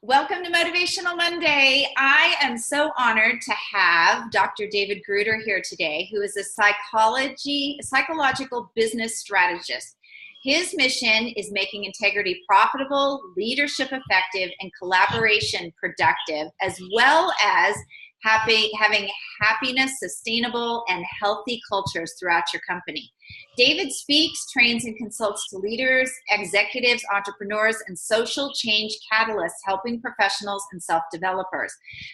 Welcome to Motivational Monday. I am so honored to have Dr. David Gruder here today, who is a psychological business strategist. His mission is making integrity profitable, leadership effective, and collaboration productive, as well as having happiness, sustainable, and healthy cultures throughout your company. David speaks, trains, and consults to leaders, executives, entrepreneurs, and social change catalysts, helping professionals and self-developers.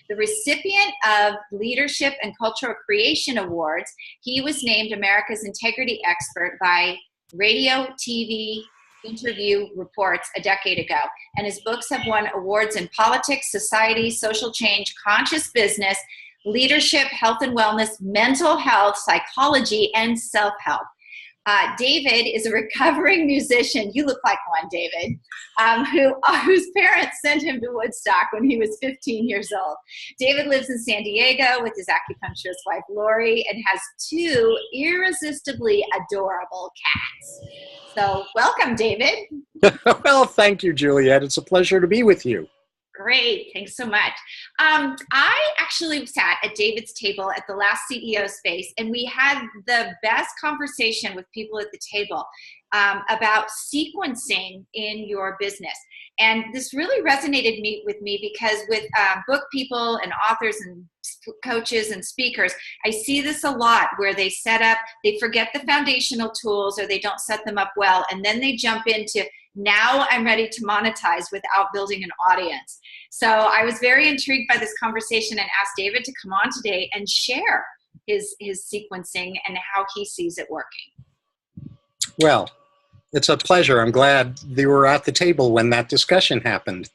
The recipient of Leadership and Cultural Creation Awards, he was named America's Integrity Expert by Radio, TV, Interview Reports a decade ago, and his books have won awards in politics, society, social change, conscious business, leadership, health and wellness, mental health, psychology, and self-help. David is a recovering musician. You look like one, David, whose parents sent him to Woodstock when he was 15 years old. David lives in San Diego with his acupuncturist wife, Lori, and has two irresistibly adorable cats. So welcome, David. Well, thank you, Juliet. It's a pleasure to be with you. Great. Thanks so much. I actually sat at David's table at the last CEO space, and we had the best conversation with people at the table about sequencing in your business. And this really resonated with me because with book people and authors and coaches and speakers, I see this a lot where they forget the foundational tools or they don't set them up well, and then they jump into, now I'm ready to monetize without building an audience. So I was very intrigued by this conversation and asked David to come on today and share his sequencing and how he sees it working. Well, it's a pleasure. I'm glad you were at the table when that discussion happened.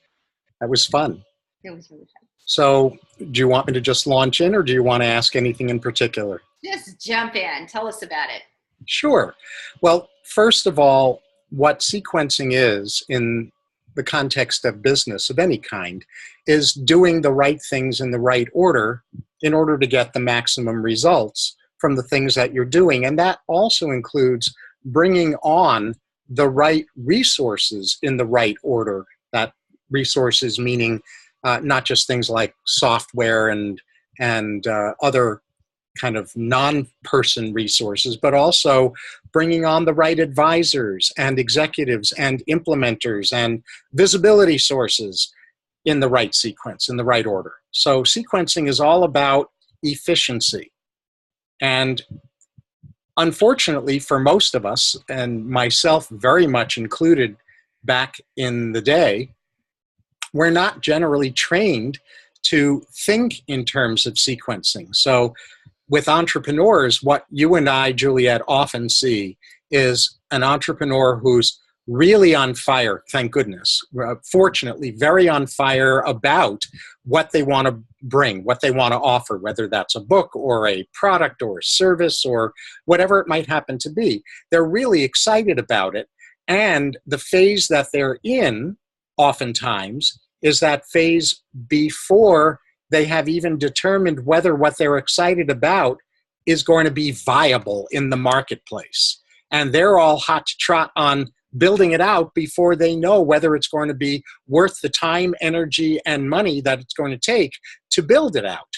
That was fun. It was really fun. So do you want me to just launch in, or do you want to ask anything in particular? Just jump in. Tell us about it. Sure. Well, first of all, what sequencing is in the context of business of any kind is doing the right things in the right order in order to get the maximum results from the things that you're doing. And that also includes bringing on the right resources in the right order. That resources meaning not just things like software and other kind of non-person resources, but also bringing on the right advisors and executives and implementers and visibility sources in the right sequence, in the right order. So sequencing is all about efficiency. And unfortunately for most of us, and myself very much included back in the day, we're not generally trained to think in terms of sequencing. So with entrepreneurs, what you and I, Juliet, often see is an entrepreneur who's really on fire, thank goodness, fortunately, very on fire about what they want to bring, what they want to offer, whether that's a book or a product or a service or whatever it might happen to be. They're really excited about it. And the phase that they're in, oftentimes, is that phase before they have even determined whether what they're excited about is going to be viable in the marketplace. And they're all hot to trot on building it out before they know whether it's going to be worth the time, energy, and money that it's going to take to build it out.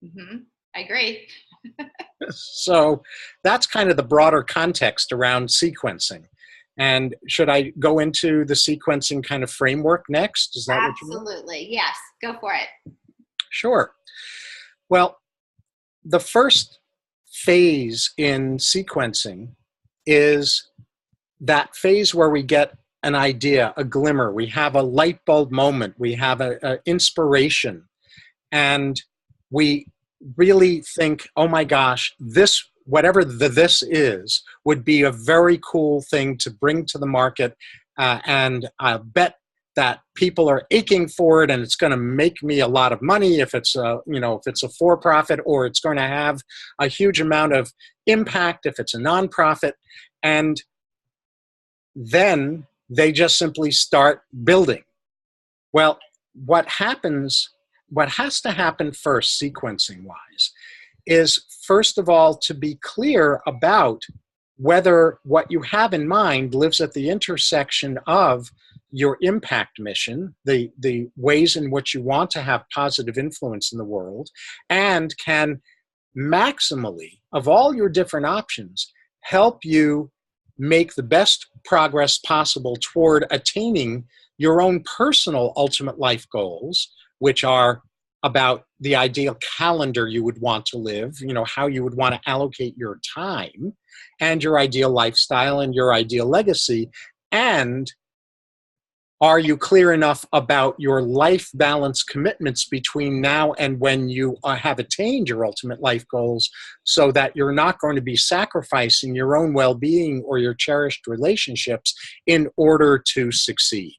Mm-hmm. I agree. So that's kind of the broader context around sequencing. And should I go into the sequencing kind of framework next? Is that what you want? Absolutely. Yes. Go for it. Sure. Well, the first phase in sequencing is that phase where we get an idea, a glimmer, we have a light bulb moment, we have an inspiration, and we really think, oh my gosh, this, whatever this is, would be a very cool thing to bring to the market, and I bet that people are aching for it, and it's going to make me a lot of money if it's a, if it's a for-profit, or it's going to have a huge amount of impact if it's a nonprofit. And then they just simply start building. Well, what has to happen first, sequencing-wise, is first of all to be clear about whether what you have in mind lives at the intersection of your impact mission, the ways in which you want to have positive influence in the world, and can maximally, of all your different options, help you make the best progress possible toward attaining your own personal ultimate life goals, which are about the ideal calendar you would want to live, how you would want to allocate your time, and your ideal lifestyle and your ideal legacy. And are you clear enough about your life balance commitments between now and when you have attained your ultimate life goals, so that you're not going to be sacrificing your own well-being or your cherished relationships in order to succeed?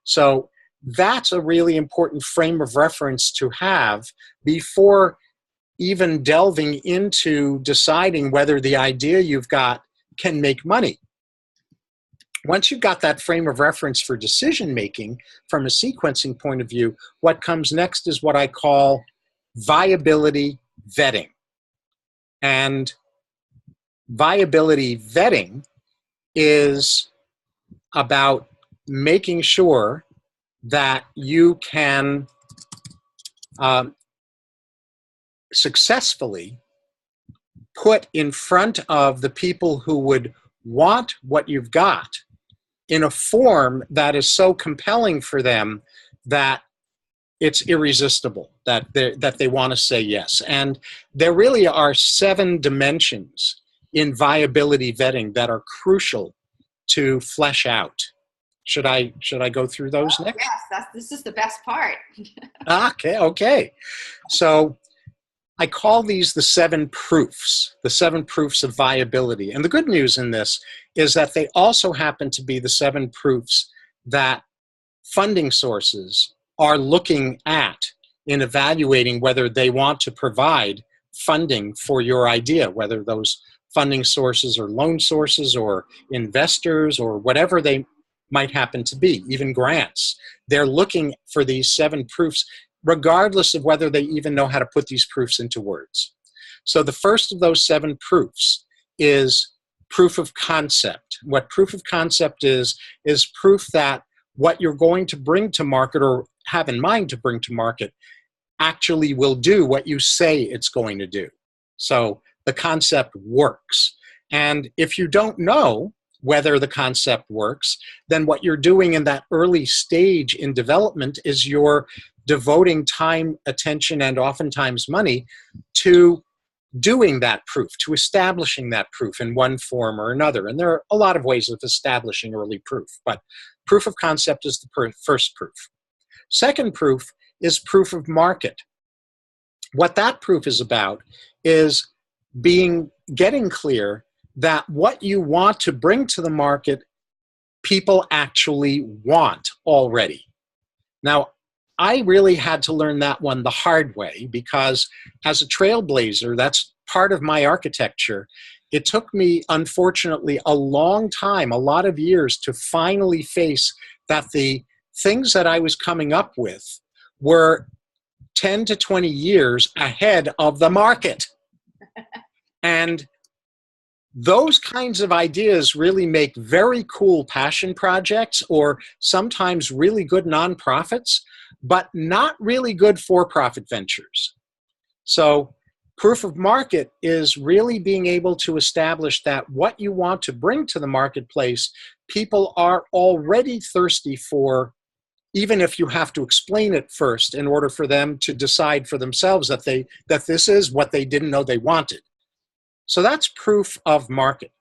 So that's a really important frame of reference to have before even delving into deciding whether the idea you've got can make money. Once you've got that frame of reference for decision making from a sequencing point of view, what comes next is what I call viability vetting. And viability vetting is about making sure that you can successfully put in front of the people who would want what you've got in a form that is so compelling for them that it's irresistible, that they want to say yes. And there really are 7 dimensions in viability vetting that are crucial to flesh out. Should I go through those next? Yes, this is the best part. Okay. So I call these the 7 proofs of viability. And the good news in this is that they also happen to be the 7 proofs that funding sources are looking at in evaluating whether they want to provide funding for your idea, whether those funding sources are loan sources or investors or whatever they might happen to be, even grants. They're looking for these 7 proofs, regardless of whether they even know how to put these proofs into words. So the first of those 7 proofs is proof of concept. What proof of concept is proof that what you're going to bring to market or have in mind to bring to market actually will do what you say it's going to do. So the concept works. And if you don't know whether the concept works, then what you're doing in that early stage in development is you're devoting time, attention, and oftentimes money to doing that proof, to establishing that proof in one form or another. And there are a lot of ways of establishing early proof, but proof of concept is the first proof. Second proof is proof of market. What that proof is about is getting clear that what you want to bring to the market, people actually want already. Now, I really had to learn that one the hard way, because as a trailblazer, that's part of my architecture. It took me, unfortunately, a long time, a lot of years, to finally face that the things that I was coming up with were 10 to 20 years ahead of the market. And those kinds of ideas really make very cool passion projects, or sometimes really good nonprofits, but not really good for-profit ventures. So proof of market is really being able to establish that what you want to bring to the marketplace, people are already thirsty for, even if you have to explain it first in order for them to decide for themselves that this is what they didn't know they wanted. So that's proof of market.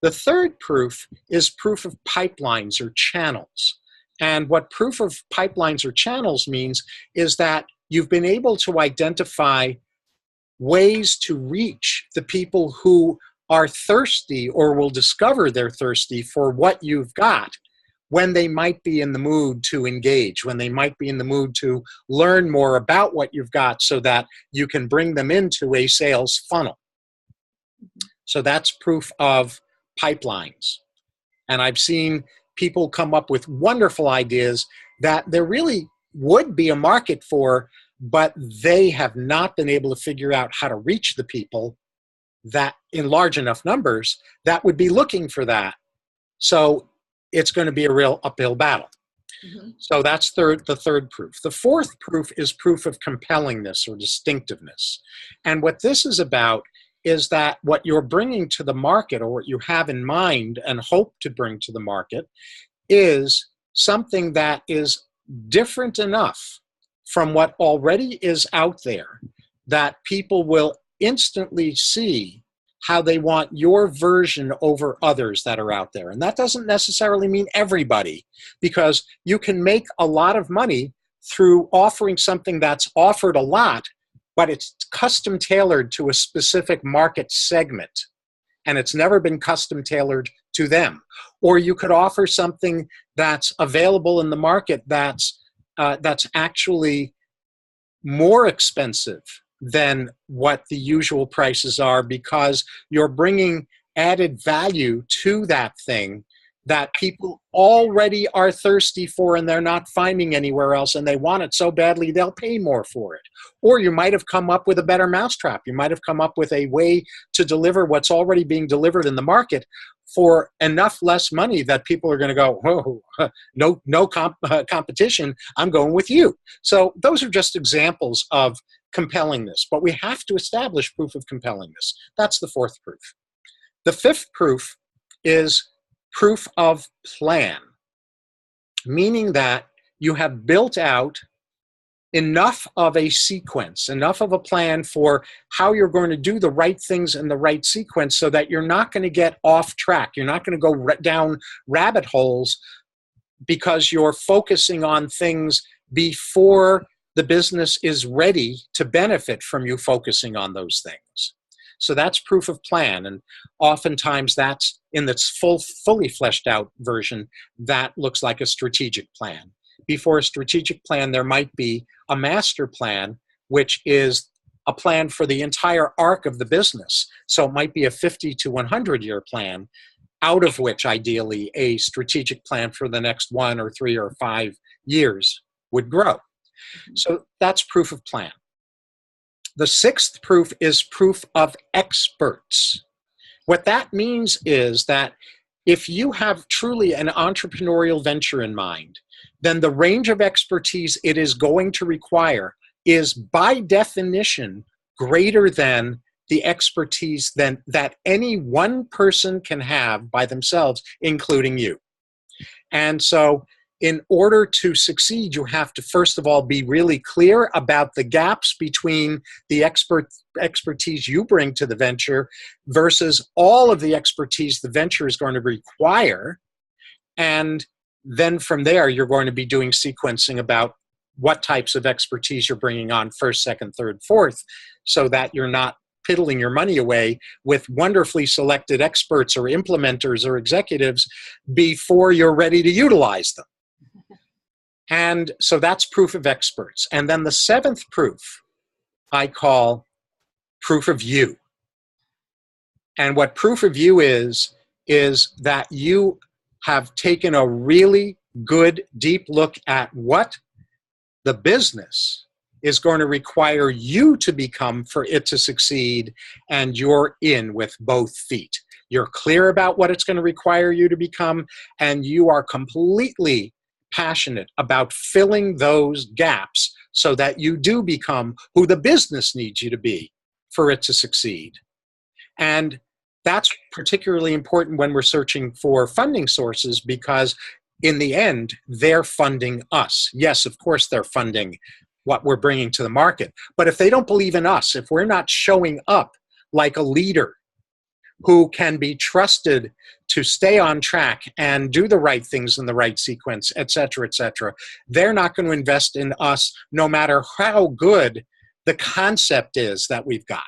The third proof is proof of pipelines or channels. And what proof of pipelines or channels means is that you've been able to identify ways to reach the people who are thirsty or will discover they're thirsty for what you've got when they might be in the mood to engage, when they might be in the mood to learn more about what you've got so that you can bring them into a sales funnel. So that's proof of pipelines. And I've seen people come up with wonderful ideas that there really would be a market for, but they have not been able to figure out how to reach the people that in large enough numbers that would be looking for that. So it's going to be a real uphill battle. Mhm. So that's the third proof. The fourth proof is proof of compellingness or distinctiveness. And what this is about is that what you're bringing to the market, or what you have in mind and hope to bring to the market, is something that is different enough from what already is out there that people will instantly see how they want your version over others that are out there. And that doesn't necessarily mean everybody, because you can make a lot of money through offering something that's offered a lot, but it's custom tailored to a specific market segment, and it's never been custom tailored to them. Or you could offer something that's available in the market that's actually more expensive than what the usual prices are, because you're bringing added value to that thing that people already are thirsty for and they're not finding anywhere else, and they want it so badly they'll pay more for it. Or you might have come up with a better mousetrap. You might have come up with a way to deliver what's already being delivered in the market for enough less money that people are going to go, whoa, no competition, I'm going with you. So those are just examples of compellingness, but we have to establish proof of compellingness. That's the fourth proof. The fifth proof is proof of plan, meaning that you have built out enough of a sequence, enough of a plan for how you're going to do the right things in the right sequence, so that you're not going to get off track. You're not going to go down rabbit holes because you're focusing on things before the business is ready to benefit from you focusing on those things. So that's proof of plan, and oftentimes that's in its fully fleshed out version that looks like a strategic plan. Before a strategic plan, there might be a master plan, which is a plan for the entire arc of the business. So it might be a 50 to 100-year plan, out of which ideally a strategic plan for the next 1 or 3 or 5 years would grow. So that's proof of plan. The sixth proof is proof of experts. What that means is that if you have truly an entrepreneurial venture in mind, then the range of expertise it is going to require is by definition greater than the expertise that any one person can have by themselves, including you. And so in order to succeed, you have to first of all be really clear about the gaps between the expertise you bring to the venture versus all of the expertise the venture is going to require. And then from there, you're going to be doing sequencing about what types of expertise you're bringing on first, second, third, fourth, so that you're not piddling your money away with wonderfully selected experts or implementers or executives before you're ready to utilize them. And so that's proof of experts. And then the seventh proof I call proof of you. And what proof of you is that you have taken a really good, deep look at what the business is going to require you to become for it to succeed, and you're in with both feet. You're clear about what it's going to require you to become, and you are completely passionate about filling those gaps so that you do become who the business needs you to be for it to succeed. And that's particularly important when we're searching for funding sources, because in the end, they're funding us. Yes, of course, they're funding what we're bringing to the market. But if they don't believe in us, if we're not showing up like a leader who can be trusted to stay on track and do the right things in the right sequence, et cetera, they're not going to invest in us no matter how good the concept is that we've got.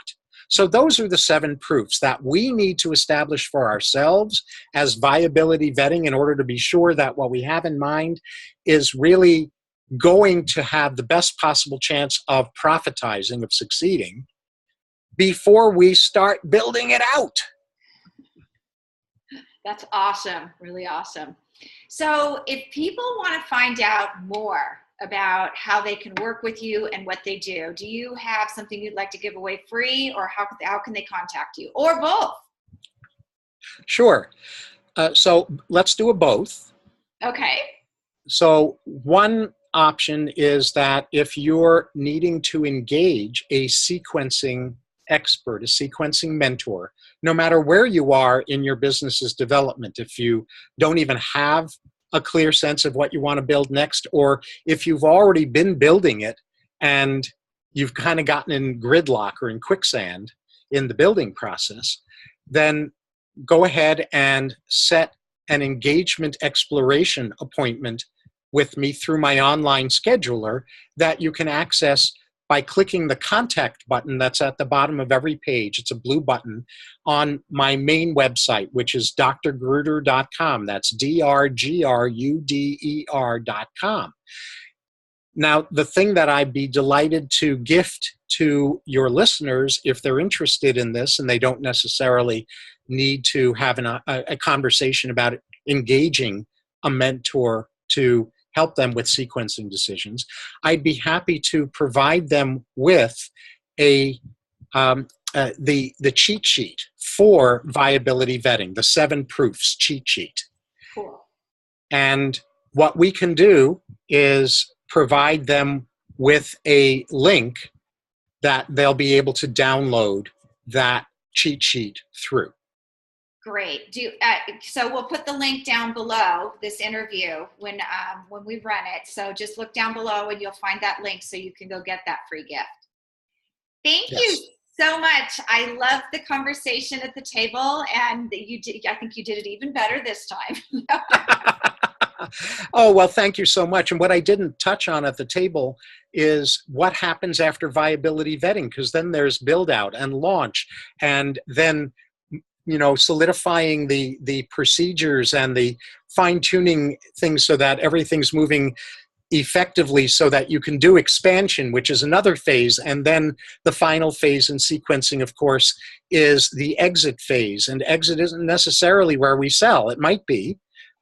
So those are the 7 proofs that we need to establish for ourselves as viability vetting in order to be sure that what we have in mind is really going to have the best possible chance of profitizing, of succeeding, before we start building it out. That's awesome. Really awesome. So if people want to find out more about how they can work with you and what they do you have something you'd like to give away free, or how can they contact you, or both? Sure. So let's do a both. Okay. So one option is that if you're needing to engage a sequencing expert, a sequencing mentor, no matter where you are in your business's development, if you don't even have a clear sense of what you want to build next, or if you've already been building it and you've kind of gotten in gridlock or in quicksand in the building process, then go ahead and set an engagement exploration appointment with me through my online scheduler that you can access by clicking the contact button that's at the bottom of every page. It's a blue button on my main website, which is drgruder.com. That's drgruder.com. Now, the thing that I'd be delighted to gift to your listeners, if they're interested in this and they don't necessarily need to have a conversation about it, engaging a mentor to help them with sequencing decisions, I'd be happy to provide them with the cheat sheet for viability vetting, the 7 proofs cheat sheet. Cool. And what we can do is provide them with a link that they'll be able to download that cheat sheet through. Great. So we'll put the link down below this interview when we run it. So just look down below and you'll find that link so you can go get that free gift. Thank you so much. I loved the conversation at the table, and I think you did it even better this time. Oh, well, thank you so much. And what I didn't touch on at the table is what happens after viability vetting, because then there's build out and launch, and then solidifying the procedures and the fine-tuning things so that everything's moving effectively, so that you can do expansion, which is another phase. And then the final phase in sequencing, of course, is the exit phase. And exit isn't necessarily where we sell. It might be,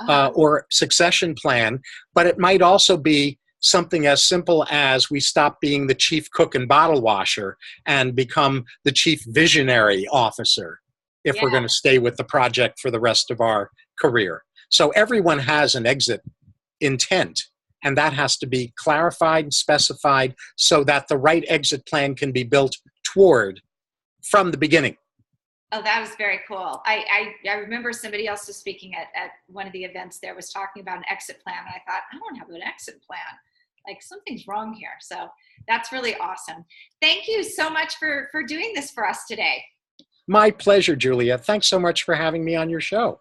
or succession plan, but it might also be something as simple as we stop being the chief cook and bottle washer and become the chief visionary officer, if we're going to stay with the project for the rest of our career. So everyone has an exit intent, and that has to be clarified and specified so that the right exit plan can be built toward from the beginning. Oh, that was very cool. I remember somebody else was speaking at one of the events there was talking about an exit plan, and I thought, I don't have an exit plan. Like, something's wrong here. So that's really awesome. Thank you so much for doing this for us today. My pleasure, Julia. Thanks so much for having me on your show.